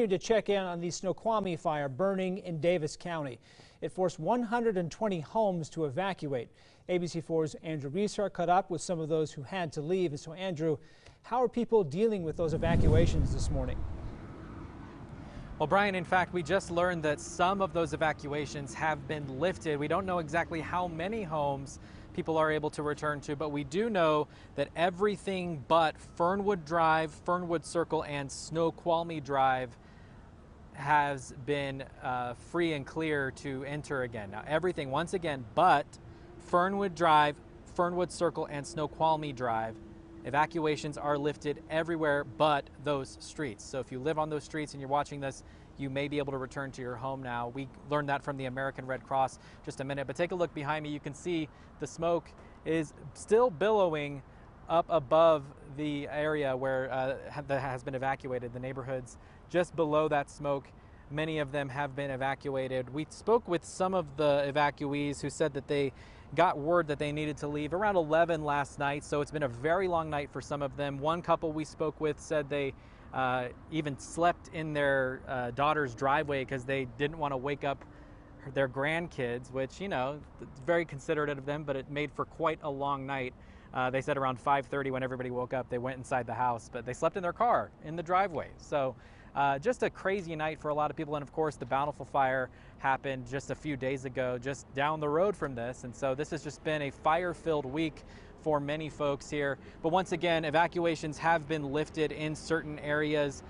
continuing to check in on the Snoqualmie Fire burning in Davis County. It forced 120 homes to evacuate. ABC4's Andrew Reesart caught up with some of those who had to leave. And so, Andrew, how are people dealing with those evacuations this morning? Well, Brian, in fact, we just learned that some of those evacuations have been lifted. We don't know exactly how many homes people are able to return to, but we do know that everything but Fernwood Drive, Fernwood Circle, and Snoqualmie Drive has been free and clear to enter again. Now, everything, once again, but Fernwood Drive, Fernwood Circle, and Snoqualmie Drive, evacuations are lifted everywhere but those streets. So if you live on those streets and you're watching this, you may be able to return to your home now. We learned that from the American Red Cross just a minute, but take a look behind me. You can see the smoke is still billowing up above the area where that has been evacuated. The neighborhoods just below that smoke, many of them have been evacuated. We spoke with some of the evacuees who said that they got word that they needed to leave around 11 last night, so it's been a very long night for some of them. One couple we spoke with said they even slept in their daughter's driveway because they didn't want to wake up their grandkids, which, you know, it's very considerate of them, but it made for quite a long night. They said around 5:30 when everybody woke up, they went inside the house, but they slept in their car in the driveway. So just a crazy night for a lot of people. And of course, the Bountiful Fire happened just a few days ago, just down the road from this. And so this has just been a fire-filled week for many folks here. But once again, evacuations have been lifted in certain areas.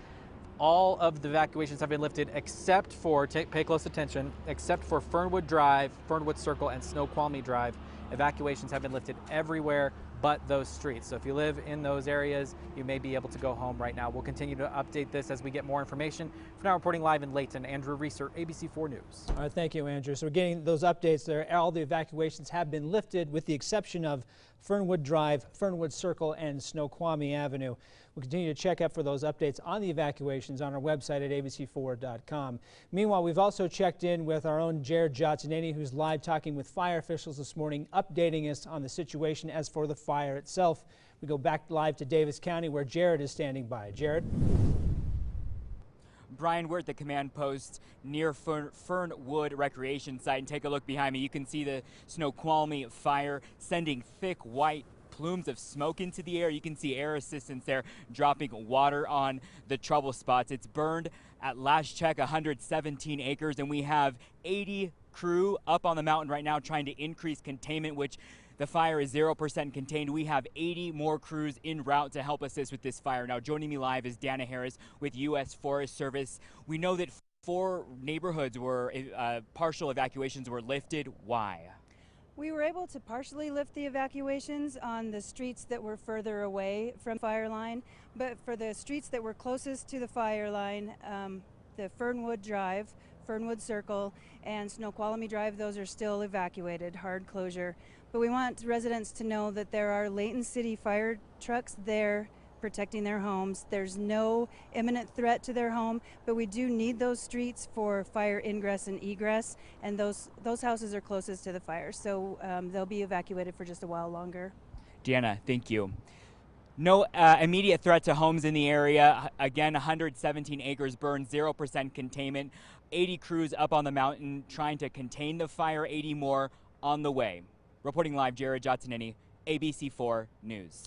All of the evacuations have been lifted except for, pay close attention, except for Fernwood Drive, Fernwood Circle, and Snoqualmie Drive. Evacuations have been lifted everywhere but those streets. So if you live in those areas, you may be able to go home right now. We'll continue to update this as we get more information. For now, reporting live in Layton, Andrew Reesart, ABC4 News. All right, thank you, Andrew. So we're getting those updates there. All the evacuations have been lifted with the exception of Fernwood Drive, Fernwood Circle, and Snoqualmie Avenue. We'll continue to check up for those updates on the evacuations on our website at abc4.com. Meanwhile, we've also checked in with our own Jared Jotzineni, who's live talking with fire officials this morning, updating us on the situation as for the fire itself. We go back live to Davis County where Jared is standing by. Jared? Brian, we're at the command post near Fernwood Recreation Site, and take a look behind me. You can see the Snoqualmie Fire sending thick white plumes of smoke into the air. You can see air assistance there dropping water on the trouble spots. It's burned at last check 117 acres, and we have 80 crew up on the mountain right now trying to increase containment, which the fire is 0% contained. We have 80 more crews en route to help assist with this fire. Now, joining me live is Dana Harris with U.S. Forest Service. We know that 4 neighborhoods were partial evacuations were lifted. Why? We were able to partially lift the evacuations on the streets that were further away from fire line, but for the streets that were closest to the fire line, the Fernwood Drive, Fernwood Circle, and Snoqualmie Drive, those are still evacuated, hard closure. But we want residents to know that there are Layton City fire trucks there protecting their homes. There's no imminent threat to their home, but we do need those streets for fire ingress and egress, and those houses are closest to the fire, so they'll be evacuated for just a while longer. Deanna, thank you. No immediate threat to homes in the area. Again, 117 acres burned, 0% containment. 80 crews up on the mountain trying to contain the fire, 80 more on the way. Reporting live, Jared Jotzineni, ABC4 News.